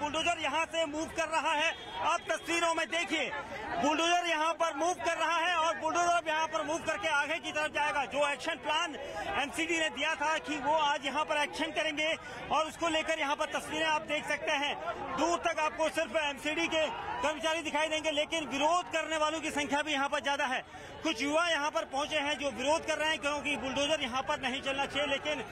Bulldozer यहाँ से move कर रहा है। आप तस्वीरों में देखिए, बुलडोजर यहाँ पर मूव कर रहा है और बुलडोजर यहाँ पर मूव करके आगे की तरफ जाएगा। जो एक्शन प्लान एमसीडी ने दिया था कि वो आज यहाँ पर एक्शन करेंगे और उसको लेकर यहाँ पर तस्वीरें आप देख सकते हैं। दूर तक आपको सिर्फ एमसीडी के कर्मचारी दिखाई देंगे, लेकिन विरोध करने वालों की संख्या भी यहाँ पर ज्यादा है। कुछ युवा यहाँ पर पहुंचे हैं जो विरोध कर रहे हैं क्योंकि बुलडोजर यहाँ पर नहीं चलना चाहिए, लेकिन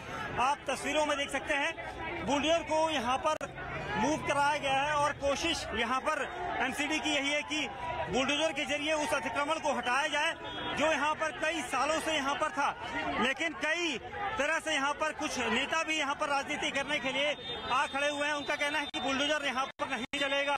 आप तस्वीरों में देख सकते हैं बुलडोजर को यहाँ पर मूव कराया गया है और कोशिश यहाँ पर एमसीडी की यही है कि बुलडोजर के जरिए उस अतिक्रमण को हटाया जाए जो यहाँ पर कई सालों से यहाँ पर था। लेकिन कई तरह से यहाँ पर कुछ नेता भी यहाँ पर राजनीति करने के लिए आ खड़े हुए हैं। उनका कहना है कि बुलडोजर यहाँ पर नहीं चलेगा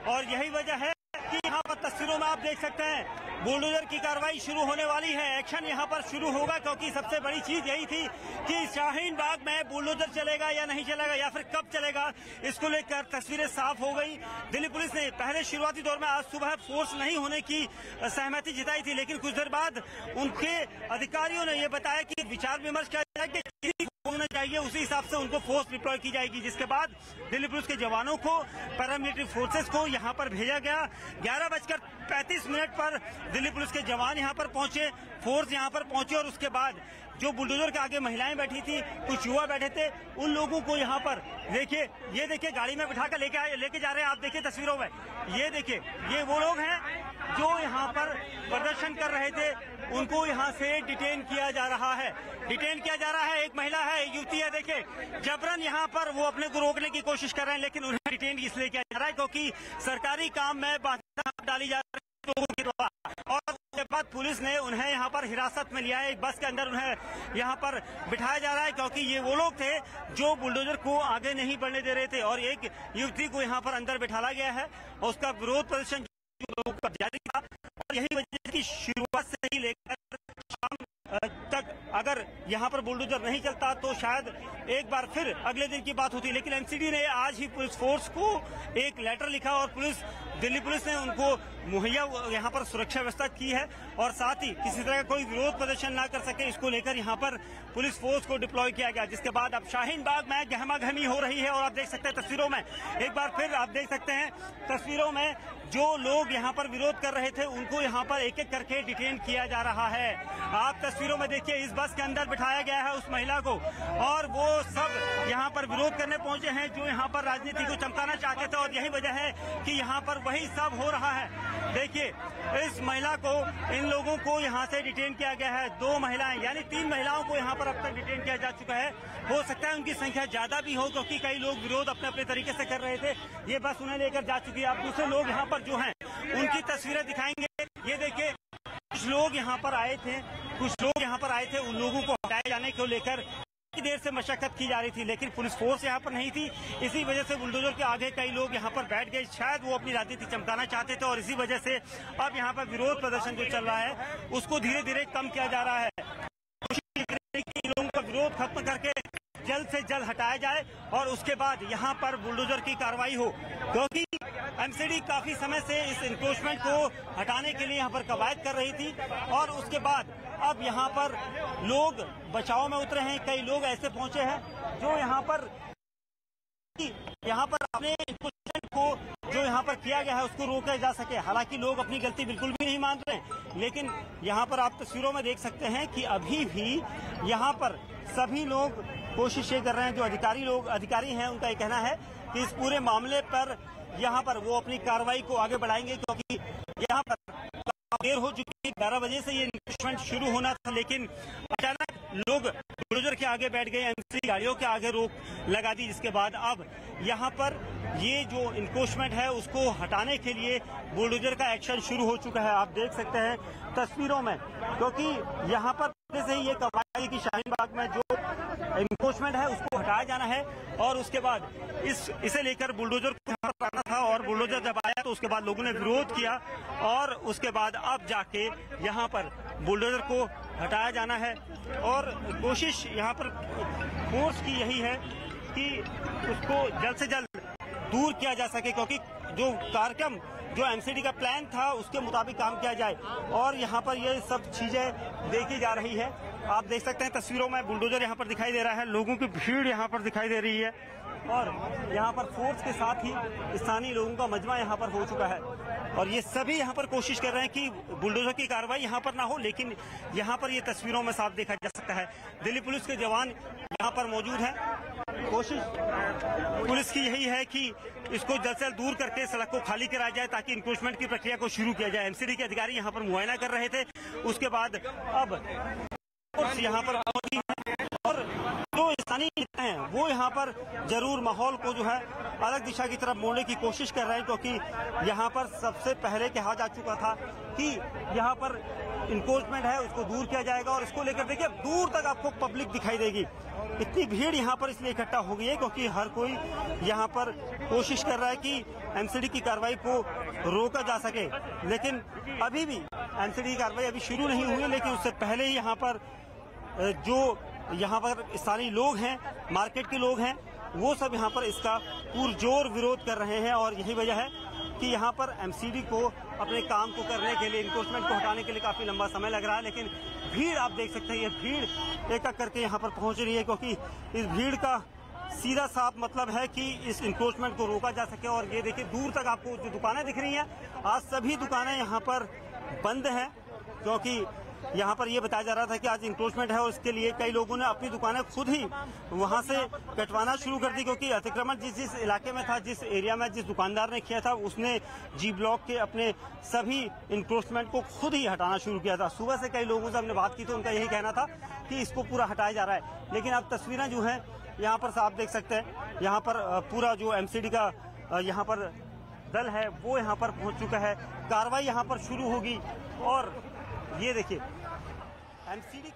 और यही वजह है कि यहाँ पर तस्वीरों में आप देख सकते हैं बुलडोजर की कार्रवाई शुरू होने वाली है। एक्शन यहाँ पर शुरू होगा क्योंकि सबसे बड़ी चीज यही थी कि शाहीन बाग में बुलडोजर चलेगा या नहीं चलेगा या फिर कब चलेगा, इसको लेकर तस्वीरें साफ हो गई। दिल्ली पुलिस ने पहले शुरुआती दौर में आज सुबह फोर्स नहीं होने की सहमति जताई थी, लेकिन कुछ देर बाद उनके अधिकारियों ने ये बताया कि विचार विमर्श किया जाएगा कि होना चाहिए, उसी हिसाब से उनको फोर्स डिप्लॉय की जाएगी। जिसके बाद दिल्ली पुलिस के जवानों को, पैरामिलिट्री फोर्सेस को यहाँ पर भेजा गया। 11:35 पर दिल्ली पुलिस के जवान यहाँ पर पहुंचे, फोर्स यहाँ पर पहुंची और उसके बाद जो बुलडोजर के आगे महिलाएं बैठी थी, कुछ युवा बैठे थे, उन लोगों को यहाँ पर देखिए, ये देखिए गाड़ी में बिठाकर लेके जा रहे हैं। आप देखिए तस्वीरों में, ये देखिए, ये वो लोग हैं जो यहाँ पर प्रदर्शन कर रहे थे, उनको यहाँ से डिटेन किया जा रहा है। एक महिला है, एक युवती है, देखिए जबरन यहाँ पर वो अपने को रोकने की कोशिश कर रहे हैं, लेकिन उन्हें डिटेन इसलिए किया जा रहा है क्योंकि सरकारी काम में बाधा डाली जा रही है लोगों के द्वारा। और उसके बाद पुलिस ने उन्हें यहाँ पर हिरासत में लिया है, एक बस के अंदर उन्हें यहाँ पर बिठाया जा रहा है क्योंकि ये वो लोग थे जो बुलडोजर को आगे नहीं बढ़ने दे रहे थे और एक युवती को यहाँ पर अंदर बिठाया गया है और उसका विरोध प्रदर्शन लोगों का जारी था। और यही वजह की शुरुआत से ही लेकर शाम तक अगर यहाँ पर बुलडोजर नहीं चलता तो शायद एक बार फिर अगले दिन की बात होती, लेकिन एमसीडी ने आज ही पुलिस फोर्स को एक लेटर लिखा और दिल्ली पुलिस ने उनको मुहैया यहाँ पर सुरक्षा व्यवस्था की है और साथ ही किसी तरह का कोई विरोध प्रदर्शन ना कर सके, इसको लेकर यहाँ पर पुलिस फोर्स को डिप्लॉय किया गया। जिसके बाद अब शाहीन बाग में गहमागहमी हो रही है और आप देख सकते हैं तस्वीरों में, एक बार फिर आप देख सकते हैं तस्वीरों में जो लोग यहाँ पर विरोध कर रहे थे उनको यहाँ पर एक एक करके डिटेन किया जा रहा है। आप तस्वीरों में देखिए, इस बस के अंदर बिठाया गया है उस महिला को और वो सब यहाँ पर विरोध करने पहुंचे हैं जो यहाँ पर राजनीति को चमकाना चाहते थे और यही वजह है कि यहाँ पर वही सब हो रहा है। देखिए इस महिला को, इन लोगों को यहाँ से डिटेन किया गया है। 2 महिलाएं यानी 3 महिलाओं को यहाँ पर अब तक डिटेन किया जा चुका है। हो सकता है उनकी संख्या ज्यादा भी हो क्योंकि कई लोग विरोध अपने अपने तरीके से कर रहे थे। ये बस उन्हें लेकर जा चुकी है। अब दूसरे लोग यहाँ पर जो हैं उनकी तस्वीरें दिखाएंगे। ये देखिए कुछ लोग यहाँ पर आए थे, उन लोगों को हटाए जाने को लेकर देर से मशक्कत की जा रही थी, लेकिन पुलिस फोर्स यहाँ पर नहीं थी। इसी वजह से बुलडोजर के आगे कई लोग यहाँ पर बैठ गए, शायद वो अपनी राजनीति चमकाना चाहते थे और इसी वजह से अब यहाँ पर विरोध प्रदर्शन जो चल रहा है उसको धीरे धीरे कम किया जा रहा है। कोशिश लोगों का विरोध खत्म करके जल्द से जल्द हटाया जाए और उसके बाद यहाँ पर बुलडोजर की कार्रवाई हो, क्योंकि एमसीडी काफी समय से इस इंक्रोचमेंट को हटाने के लिए यहाँ पर कवायद कर रही थी और उसके बाद अब यहाँ पर लोग बचाव में उतरे हैं। कई लोग ऐसे पहुंचे हैं जो यहाँ पर अपने इंक्रोचमेंट को जो यहाँ पर किया गया है उसको रोका जा सके। हालांकि लोग अपनी गलती बिल्कुल भी नहीं मान रहे, लेकिन यहाँ पर आप तस्वीरों में देख सकते हैं कि अभी भी यहाँ पर सभी लोग कोशिश ये कर रहे हैं। जो अधिकारी हैं उनका ये कहना है कि इस पूरे मामले पर यहाँ पर वो अपनी कार्रवाई को आगे बढ़ाएंगे क्योंकि यहाँ पर देर हो चुकी है। 11 बजे से ये इन्वेस्टमेंट शुरू होना था, लेकिन अचानक लोग बुलडोजर के आगे बैठ गए, एमसीडी गाड़ियों के आगे रोक लगा दी। जिसके बाद अब यहाँ पर ये जो इंक्रोचमेंट है उसको हटाने के लिए बुलडोजर का एक्शन शुरू हो चुका है। आप देख सकते हैं तस्वीरों में, क्योंकि यहाँ पर से ही ये कवायद की शाहीन बाग में जो इंक्रोचमेंट है उसको हटाया जाना है और उसके बाद इसे लेकर बुलडोजर को यहाँ पर आना था और बुलडोजर जब आया तो उसके बाद लोगों ने विरोध किया और उसके बाद अब जाके यहाँ पर बुलडोजर को हटाया जाना है और कोशिश यहाँ पर फोर्स की यही है कि उसको जल्द से जल्द दूर किया जा सके, क्योंकि जो कार्यक्रम जो एमसीडी का प्लान था उसके मुताबिक काम किया जाए और यहाँ पर ये सब चीजें देखी जा रही है। आप देख सकते हैं तस्वीरों में बुलडोजर यहाँ पर दिखाई दे रहा है, लोगों की भीड़ यहाँ पर दिखाई दे रही है। और यहाँ पर फोर्स के साथ ही स्थानीय लोगों का मजमा यहाँ पर हो चुका है और ये सभी यहाँ पर कोशिश कर रहे हैं कि बुलडोजर की कार्रवाई यहाँ पर ना हो, लेकिन यहाँ पर ये तस्वीरों में साफ देखा जा सकता है दिल्ली पुलिस के जवान यहाँ पर मौजूद हैं। कोशिश पुलिस की यही है कि इसको जल्द से जल्द दूर करके सड़क को खाली कराया जाए ताकि इंक्रोचमेंट की प्रक्रिया को शुरू किया जाए। एमसीडी के अधिकारी यहाँ पर मुआयना कर रहे थे, उसके बाद अब यहाँ पर और जो स्थानीय नेता हैं वो यहाँ पर जरूर माहौल को जो है अलग दिशा की तरफ मोड़ने की कोशिश कर रहे हैं, क्योंकि यहाँ पर सबसे पहले कहा जा चुका था कि यहाँ पर इंक्रोचमेंट है उसको दूर किया जाएगा और इसको लेकर देखिए दूर तक आपको पब्लिक दिखाई देगी। इतनी भीड़ यहाँ पर इसलिए इकट्ठा हो गई है क्योंकि हर कोई यहाँ पर कोशिश कर रहा है कि एमसीडी की कार्रवाई को रोका जा सके, लेकिन अभी भी एमसीडी की कार्रवाई अभी शुरू नहीं हुई है। लेकिन उससे पहले ही यहाँ पर जो यहाँ पर स्थानीय लोग हैं, मार्केट के लोग हैं, वो सब यहाँ पर इसका पुरजोर विरोध कर रहे हैं और यही वजह है कि यहाँ पर एमसीडी को अपने काम को करने के लिए, इंक्रोचमेंट को हटाने के लिए काफी लंबा समय लग रहा है। लेकिन भीड़ आप देख सकते हैं, ये भीड़ एक एक करके यहाँ पर पहुंच रही है क्योंकि इस भीड़ का सीधा साफ मतलब है कि इस इंक्रोचमेंट को रोका जा सके। और ये देखिए दूर तक आपको जो दुकानें दिख रही हैं, आज सभी दुकानें यहाँ पर बंद हैं क्योंकि यहाँ पर ये बताया जा रहा था कि आज इंक्रोचमेंट है और इसके लिए कई लोगों ने अपनी दुकानें खुद ही वहाँ से कटवाना शुरू कर दी, क्योंकि अतिक्रमण जिस इलाके में था, जिस एरिया में जिस दुकानदार ने किया था, उसने जी ब्लॉक के अपने सभी इंक्रोचमेंट को खुद ही हटाना शुरू किया था। सुबह से कई लोगों से हमने बात की तो उनका यही कहना था कि इसको पूरा हटाया जा रहा है, लेकिन अब तस्वीरें जो है यहाँ पर आप देख सकते हैं, यहाँ पर पूरा जो एमसीडी का यहाँ पर दल है वो यहाँ पर पहुँच चुका है, कार्रवाई यहाँ पर शुरू होगी। और ये देखिए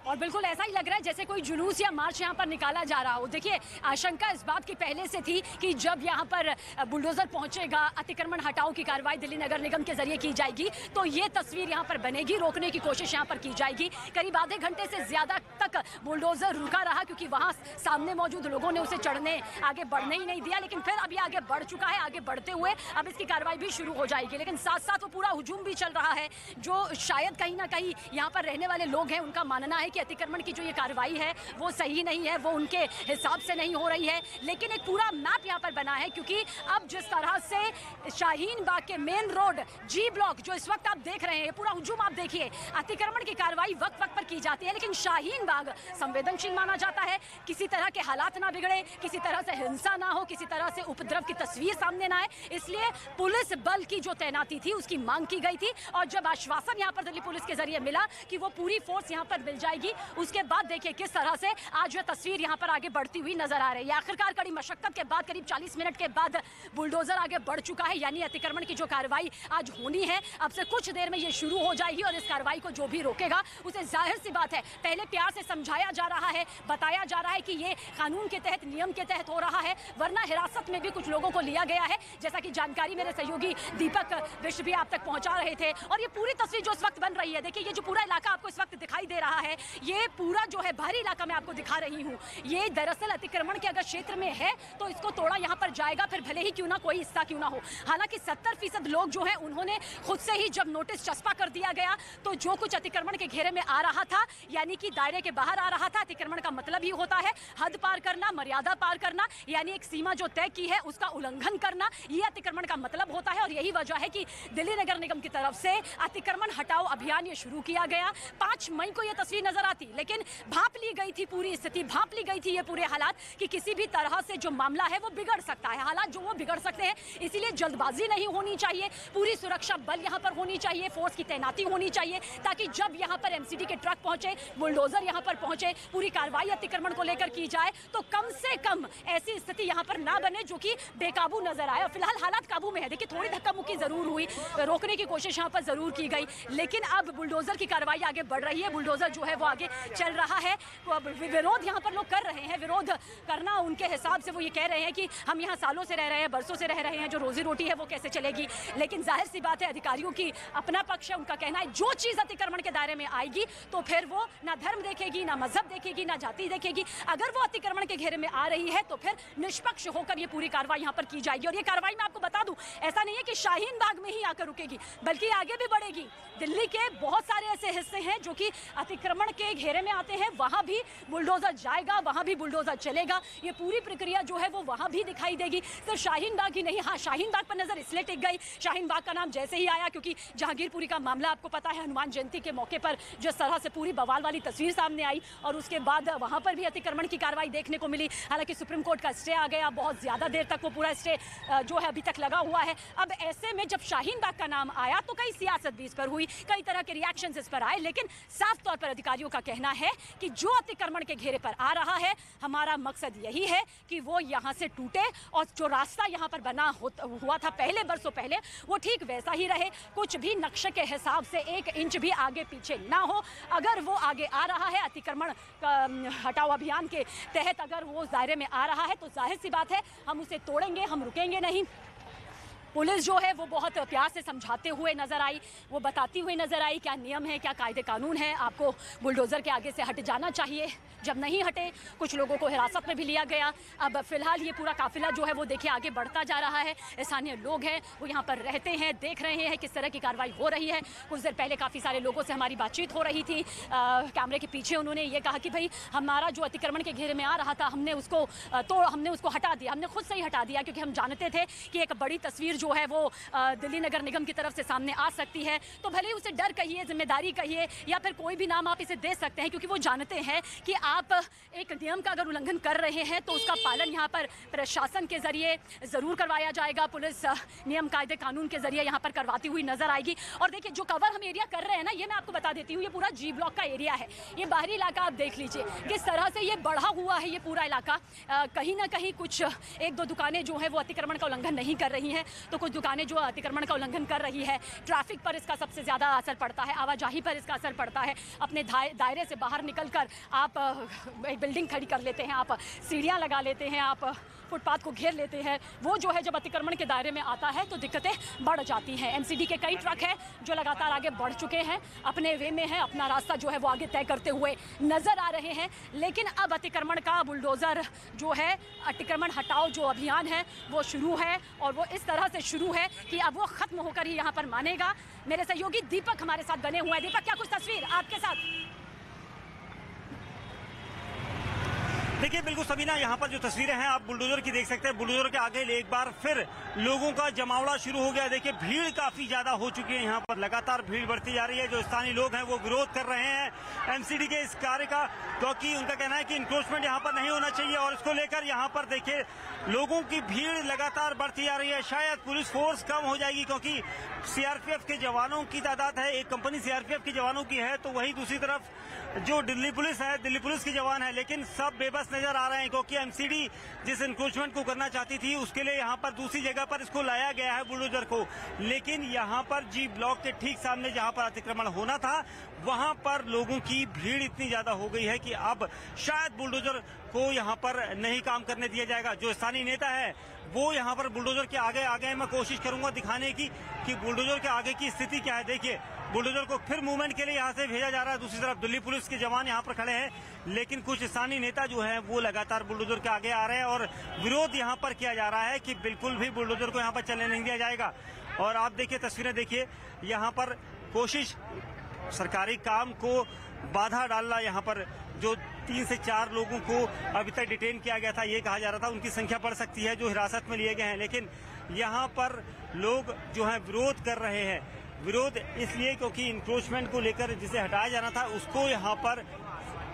और बिल्कुल ऐसा ही लग रहा है जैसे कोई जुलूस या मार्च यहाँ पर निकाला जा रहा हो। देखिए आशंका इस बात की पहले से थी कि जब यहाँ पर बुलडोजर पहुंचेगा, अतिक्रमण हटाओ की कार्रवाई दिल्ली नगर निगम के जरिए की जाएगी, तो ये तस्वीर यहाँ पर बनेगी, रोकने की कोशिश यहाँ पर की जाएगी। करीब आधे घंटे से ज्यादा तक बुलडोजर रुका रहा क्योंकि वहाँ सामने मौजूद लोगों ने उसे चढ़ने, आगे बढ़ने ही नहीं दिया, लेकिन फिर अभी आगे बढ़ चुका है। आगे बढ़ते हुए अब इसकी कार्रवाई भी शुरू हो जाएगी, लेकिन साथ साथ वो पूरा हुजूम भी चल रहा है। जो शायद कहीं ना कहीं यहाँ पर रहने वाले लोग हैं उनका मानना है कि अतिक्रमण की जो ये कार्रवाई है वो सही नहीं है, वो उनके हिसाब से नहीं हो रही है। लेकिन एक पूरा मैप यहाँ पर बना है क्योंकि अब जिस तरह से शाहीन बाग के मेन रोड जी ब्लॉक जो इस वक्त आप देख रहे हैं, पूरा हुजूम आप देखिए, अतिक्रमण की कार्रवाई वक्त वक्त पर की जाती है, लेकिन शाहीन बाग संवेदनशील माना जाता है। किसी तरह के हालात ना बिगड़े, किसी तरह से हिंसा ना हो, किसी तरह से उपद्रव की तस्वीर सामने ना आए, इसलिए पुलिस बल की जो तैनाती थी उसकी मांग की गई थी। और जब आश्वासन यहाँ पर दिल्ली पुलिस के जरिए मिला कि वो पूरी फोर्स यहाँ पर मिल जाएगी, उसके बाद देखिए किस तरह से आज यह तस्वीर यहाँ पर आगे बढ़ती हुई नजर आ रही है। आखिरकार कड़ी मशक्कत के बाद करीब 40 मिनट के बाद बुलडोजर आगे बढ़ चुका है, यानी अतिक्रमण की जो कार्रवाई आज होनी है अब से कुछ देर में ये शुरू हो जाएगी। और इस कार्रवाई को जो भी रोकेगा उसे जाहिर सी बात है पहले प्यार से समझाया जा रहा है, बताया जा रहा है कि ये कानून के तहत, नियम के तहत हो रहा है, वरना हिरासत में भी कुछ लोगों को लिया गया है, जैसा कि जानकारी मेरे सहयोगी दीपक विश्व भी आप तक पहुंचा रहे थे। और ये पूरी तस्वीर जो इस वक्त बन रही है, देखिए ये जो पूरा इलाका आपको इस वक्त दिखाई दे रहा है, ये पूरा जो है बाहरी इलाका मैं आपको दिखा रही हूँ, ये दरअसल अतिक्रमण के अगर क्षेत्र में है तो इसको तोड़ा यहाँ पर जाएगा, फिर भले ही क्यों ना कोई हिस्सा क्यों ना हो। हालांकि 70% लोग जो हैं उन्होंने खुद से ही जब नोटिस चस्पा कर दिया गया तो जो कुछ अतिक्रमण के घेरे में आ रहा था, यानी कि दायरे के बाहर आ रहा था, अतिक्रमण का मतलब ही होता है हद पार करना, मर्यादा पार करना, यानी एक सीमा जो तय की है उसका उल्लंघन करना, ये अतिक्रमण का मतलब होता है। और यही वजह है कि दिल्ली नगर निगम की तरफ से अतिक्रमण हटाओ अभियान ये शुरू किया गया। 5 मई को यह तस्वीर नजर आती, लेकिन भांप ली गई थी पूरी स्थिति, भांप ली गई थी ये पूरे हालात कि किसी भी तरह से जो मामला है वो बिगड़ सकता है, हालात जो वो बिगड़ सकते हैं, इसीलिए जल्दबाजी नहीं होनी चाहिए, पूरी सुरक्षा बल यहाँ पर होनी चाहिए, फोर्स की तैनाती होनी चाहिए, ताकि जब यहाँ पर एमसीडी के ट्रक पहुंचे, बुलडोजर यहाँ पर पहुंचे, पूरी कार्रवाई अतिक्रमण को लेकर की जाए तो कम से कम ऐसी स्थिति यहाँ पर ना बने जो कि बेकाबू नजर आए। फिलहाल हालात काबू में है, देखिए थोड़ी धक्का मुक्की जरूर हुई, रोकने की कोशिश यहाँ पर जरूर की गई, लेकिन अब बुलडोजर की कार्रवाई आगे बढ़ रही है, बुलडोजर जो है वो आगे चल रहा है। विरोध यहाँ पर लोग कर रहे हैं, विरोध करना उनके हिसाब से वो ये कह रहे हैं कि हम यहाँ सालों से रह रहे हैं, बरसों से रह रहे हैं, जो रोजी रोटी है वो कैसे चलेगी। लेकिन जाहिर सी बात है अधिकारियों की अपना पक्ष है, उनका कहना है जो चीज अतिक्रमण के दायरे में आएगी तो फिर वो ना धर्म देखेगी, ना मजहब देखेगी, ना जाति देखेगी, अगर वो अतिक्रमण के घेरे में आ रही है तो फिर निष्पक्ष होकर ये पूरी कार्रवाई यहाँ पर की जाएगी। और ये कार्रवाई मैं आपको बता दूं, ऐसा नहीं है कि शाहीन बाग में ही आकर रुकेगी, बल्कि आगे भी बढ़ेगी। दिल्ली के बहुत सारे ऐसे हिस्से हैं जो कि अतिक्रमण के घेरे में आते हैं वहां भी बुलडोजर जाएगा, वहां भी बुलडोजर चलेगा। ये पूरी प्रक्रिया जो है वो वहां भी दिखाई देगी। सिर्फ शाहीन बाग ही नहीं, हाँ शाहीन बाग पर नजर इसलिए टिक गई, शाहीन बाग का नाम जैसे ही आया क्योंकि जहांगीरपुरी का मामला आपको पता है, हनुमान जयंती के मौके पर जिस तरह से पूरी बवाल वाली तस्वीर सामने आई और उसके बाद वहां पर भी अतिक्रमण की कार्रवाई देखने को मिली। हालांकि सुप्रीम कोर्ट का स्टे आ गया, बहुत ज्यादा देर तक वो पूरा स्टे जो है अभी तक लगा हुआ है। अब ऐसे में जब शाहीन बाग का नाम आया तो कई सियासत भी इस पर हुई, कई तरह के रिएक्शंस इस पर आए, लेकिन साफ तौर पर अधिकारियों का कहना है कि जो अतिक्रमण के घेरे पर आ रहा है, हमारा मकसद यही है कि वो यहां से टूटे और जो रास्ता यहां पर बना हुआ था पहले बरसों पहले वो ठीक वैसा ही रहे, कुछ भी नक्शे के हिसाब से 1 इंच भी आगे पीछे ना हो। अगर वो आगे आ रहा है अतिक्रमण हटाओ अभियान के तहत, अगर वो दायरे में आ रहा है तो जाहिर सी बात है हम उसे तोड़ेंगे, हम रुकेंगे नहीं। पुलिस जो है वो बहुत प्यार से समझाते हुए नजर आई, वो बताती हुई नजर आई क्या नियम है, क्या कायदे कानून है, आपको बुलडोजर के आगे से हट जाना चाहिए। जब नहीं हटे कुछ लोगों को हिरासत में भी लिया गया। अब फिलहाल ये पूरा काफिला जो है वो देखिए आगे बढ़ता जा रहा है। स्थानीय लोग हैं वो यहाँ पर रहते हैं, देख रहे हैं किस तरह की कार्रवाई हो रही है। कुछ देर पहले काफ़ी सारे लोगों से हमारी बातचीत हो रही थी, कैमरे के पीछे उन्होंने ये कहा कि भाई हमारा जो अतिक्रमण के घेरे में आ रहा था हमने उसको हटा दिया, हमने खुद से ही हटा दिया क्योंकि हम जानते थे कि एक बड़ी तस्वीर जो है वो दिल्ली नगर निगम की तरफ से सामने आ सकती है। तो भले ही उसे डर कहिए, जिम्मेदारी कहिए या फिर कोई भी नाम आप इसे दे सकते हैं, क्योंकि वो जानते हैं कि आप एक नियम का अगर उल्लंघन कर रहे हैं तो उसका पालन यहाँ पर प्रशासन के जरिए जरूर करवाया जाएगा। पुलिस नियम कायदे कानून के जरिए यहाँ पर करवाती हुई नजर आएगी। और देखिए जो कवर हम एरिया कर रहे हैं ना, ये मैं आपको बता देती हूँ, ये पूरा जी ब्लॉक का एरिया है। ये बाहरी इलाका आप देख लीजिए किस तरह से ये बढ़ा हुआ है। ये पूरा इलाका कहीं ना कहीं कुछ 1-2 दुकानें जो है वो अतिक्रमण का उल्लंघन नहीं कर रही हैं, तो कुछ दुकानें जो अतिक्रमण का उल्लंघन कर रही है। ट्रैफिक पर इसका सबसे ज़्यादा असर पड़ता है, आवाजाही पर इसका असर पड़ता है। अपने दायरे से बाहर निकलकर आप एक बिल्डिंग खड़ी कर लेते हैं, आप सीढ़ियाँ लगा लेते हैं, आप फुटपाथ को घेर लेते हैं। वो जो है जब अतिक्रमण के दायरे में आता है तो दिक्कतें बढ़ जाती हैं। एमसीडी के कई ट्रक हैं जो लगातार आगे बढ़ चुके हैं, अपने वे में हैं, अपना रास्ता जो है वो आगे तय करते हुए नजर आ रहे हैं। लेकिन अब अतिक्रमण का बुलडोज़र जो है, अतिक्रमण हटाओ जो अभियान है वो शुरू है और वो इस तरह से शुरू है कि अब वो खत्म होकर ही यहाँ पर मानेगा। मेरे सहयोगी दीपक हमारे साथ बने हुए हैं। दीपक, क्या कुछ तस्वीर आपके साथ? देखिए बिल्कुल सबीना, यहाँ पर जो तस्वीरें हैं आप बुलडोजर की देख सकते हैं। बुलडोजर के आगे एक बार फिर लोगों का जमावड़ा शुरू हो गया। देखिए भीड़ काफी ज्यादा हो चुकी है, यहाँ पर लगातार भीड़ बढ़ती जा रही है। जो स्थानीय लोग हैं वो विरोध कर रहे हैं एमसीडी के इस कार्य का, क्योंकि उनका कहना है कि इंक्रोचमेंट यहाँ पर नहीं होना चाहिए। और इसको लेकर यहाँ पर देखिए लोगों की भीड़ लगातार बढ़ती जा रही है। शायद पुलिस फोर्स कम हो जाएगी क्योंकि सीआरपीएफ के जवानों की तादाद है, एक कंपनी सीआरपीएफ के जवानों की है, तो वहीं दूसरी तरफ जो दिल्ली पुलिस है, दिल्ली पुलिस के जवान है। लेकिन सब बेबस नजर आ रहे हैं क्योंकि एमसीडी जिस इंक्रोचमेंट को करना चाहती थी उसके लिए यहाँ पर दूसरी जगह पर इसको लाया गया है बुलडोजर को। लेकिन यहाँ पर जी ब्लॉक के ठीक सामने जहाँ पर अतिक्रमण होना था वहाँ पर लोगों की भीड़ इतनी ज्यादा हो गई है कि अब शायद बुलडोजर को यहाँ पर नहीं काम करने दिया जाएगा। जो स्थानीय नेता है वो यहाँ पर बुलडोजर के आगे मैं कोशिश करूंगा दिखाने की कि बुलडोजर के आगे की स्थिति क्या है। देखिए बुलडोजर को फिर मूवमेंट के लिए यहाँ से भेजा जा रहा है। दूसरी तरफ दिल्ली पुलिस के जवान यहाँ पर खड़े हैं, लेकिन कुछ स्थानीय नेता जो हैं वो लगातार बुलडोजर के आगे आ रहे हैं और विरोध यहाँ पर किया जा रहा है कि बिल्कुल भी बुलडोजर को यहाँ पर चलने नहीं दिया जाएगा। और आप देखिए तस्वीरें देखिए, यहाँ पर कोशिश सरकारी काम को बाधा डालना, यहाँ पर जो 3 से 4 लोगों को अभी तक डिटेन किया गया था, ये कहा जा रहा था उनकी संख्या बढ़ सकती है जो हिरासत में लिए गए हैं। लेकिन यहाँ पर लोग जो है विरोध कर रहे हैं। विरोध इसलिए क्योंकि इंक्रोचमेंट को लेकर जिसे हटाया जाना था उसको यहाँ पर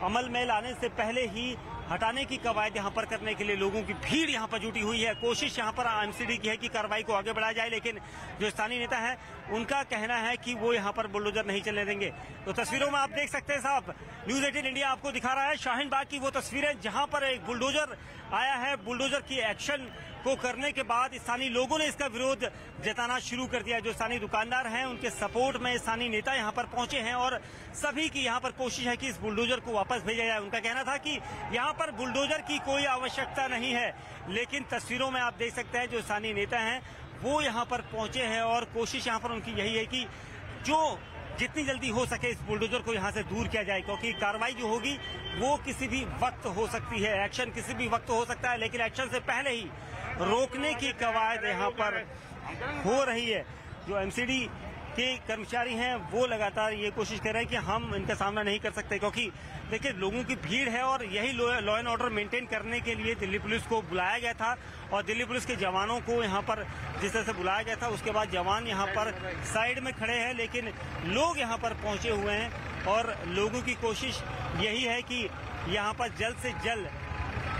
अमल में लाने से पहले ही हटाने की कवायद यहाँ पर करने के लिए लोगों की भीड़ यहाँ पर जुटी हुई है। कोशिश यहाँ पर एमसीडी की है कि कार्रवाई को आगे बढ़ाया जाए, लेकिन जो स्थानीय नेता है उनका कहना है कि वो यहाँ पर बुलडोजर नहीं चलने देंगे। तो तस्वीरों में आप देख सकते हैं साहब, न्यूज 18 इंडिया आपको दिखा रहा है शाहीन बाग की वो तस्वीरें जहाँ पर एक बुलडोजर आया है। बुलडोजर की एक्शन को करने के बाद स्थानीय लोगों ने इसका विरोध जताना शुरू कर दिया। जो स्थानीय दुकानदार हैं उनके सपोर्ट में स्थानीय नेता यहाँ पर पहुंचे हैं और सभी की यहाँ पर कोशिश है कि इस बुलडोजर को वापस भेजा जाए। उनका कहना था कि यहाँ पर बुलडोजर की कोई आवश्यकता नहीं है, लेकिन तस्वीरों में आप देख सकते हैं जो स्थानीय नेता हैं वो यहाँ पर पहुंचे हैं और कोशिश यहाँ पर उनकी यही है कि जो जितनी जल्दी हो सके इस बुलडोजर को यहाँ से दूर किया जाए, क्योंकि कार्रवाई जो होगी वो किसी भी वक्त हो सकती है, एक्शन किसी भी वक्त हो सकता है। लेकिन एक्शन से पहले ही रोकने की कवायद यहाँ पर हो रही है। जो एमसीडी के कर्मचारी हैं वो लगातार ये कोशिश कर रहे हैं कि हम इनका सामना नहीं कर सकते, क्योंकि देखिए लोगों की भीड़ है और यही लॉ एंड ऑर्डर मेंटेन करने के लिए दिल्ली पुलिस को बुलाया गया था। और दिल्ली पुलिस के जवानों को यहाँ पर जिस तरह से बुलाया गया था, उसके बाद जवान यहाँ पर साइड में खड़े हैं, लेकिन लोग यहाँ पर पहुंचे हुए हैं और लोगों की कोशिश यही है कि यहाँ पर जल्द से जल्द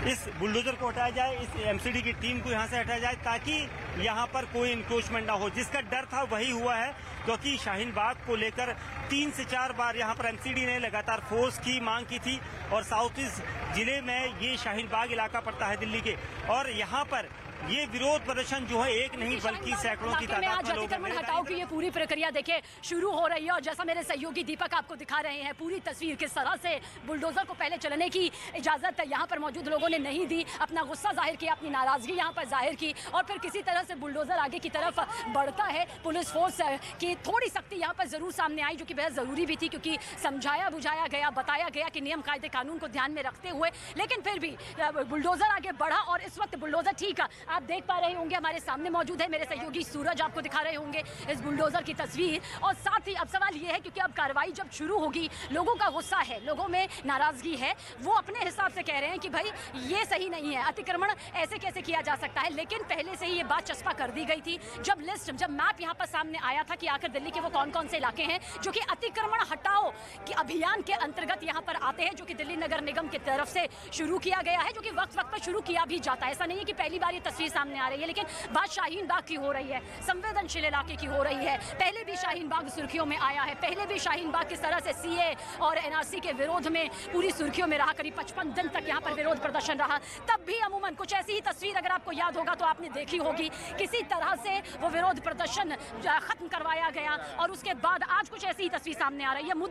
इस बुलडोजर को हटाया जाए, इस एमसीडी की टीम को यहाँ से हटाया जाए, ताकि यहाँ पर कोई इंक्रोचमेंट ना हो। जिसका डर था वही हुआ है, क्योंकि शाहीन बाग को लेकर 3 से 4 बार यहाँ पर एमसीडी ने लगातार फोर्स की मांग की थी। और साउथ ईस्ट जिले में ये शाहीन बाग इलाका पड़ता है दिल्ली के, और यहाँ पर ये विरोध प्रदर्शन जो है एक नहीं बल्कि सैकड़ों की तादाद में लोग अतिक्रमण हटाओ की ये पूरी प्रक्रिया देखिए शुरू हो रही है। और जैसा मेरे सहयोगी दीपक आपको दिखा रहे हैं पूरी तस्वीर, किस तरह से बुलडोजर को पहले चलने की इजाजत यहाँ पर मौजूद लोगों ने नहीं दी, अपना गुस्सा जाहिर किया, अपनी नाराजगी यहाँ पर जाहिर की, और फिर किसी तरह से बुलडोजर आगे की तरफ बढ़ता है। पुलिस फोर्स की थोड़ी सख्ती यहाँ पर जरूर सामने आई, जो कि बेहद जरूरी भी थी, क्योंकि समझाया बुझाया गया, बताया गया कि नियम कायदे कानून को ध्यान में रखते हुए, लेकिन फिर भी बुलडोजर आगे बढ़ा। और इस वक्त बुलडोजर ठीक आप देख पा रहे होंगे, हमारे सामने मौजूद है, मेरे सहयोगी सूरज आपको दिखा रहे होंगे इस बुलडोजर की तस्वीर। और साथ ही अब सवाल ये है, क्योंकि अब कार्रवाई जब शुरू होगी, लोगों का गुस्सा है, लोगों में नाराजगी है, वो अपने हिसाब से कह रहे हैं कि भाई ये सही नहीं है, अतिक्रमण ऐसे कैसे किया जा सकता है। लेकिन पहले से ही ये बात चस्पा कर दी गई थी, जब मैप यहाँ पर सामने आया था कि आखिर दिल्ली के वो कौन कौन से इलाके हैं जो कि अतिक्रमण हटाओ के अभियान के अंतर्गत यहाँ पर आते हैं, जो कि दिल्ली नगर निगम की तरफ से शुरू किया गया है, जो कि वक्त वक्त पर शुरू किया भी जाता है। ऐसा नहीं है कि पहली बार ये तस्वीर सामने आ रही है, लेकिन बात शाहीन बाग की हो रही है, संवेदनशील इलाके की हो रही है। पहले भी शाहीन बाग सुर्खियों में आया है, पहले भी शाहीन बाग किस तरह से सीए और एनआरसी के विरोध में पूरी सुर्खियों में रहा, करीब 55 दिन तक यहाँ पर विरोध प्रदर्शन रहा। तब भी अमूमन कुछ ऐसी ही तस्वीर अगर आपको याद होगा तो आपने देखी होगी, किसी तरह से वो विरोध प्रदर्शन खत्म करवाया गया और उसके बाद आज कुछ ऐसी ही तस्वीर सामने आ रही है।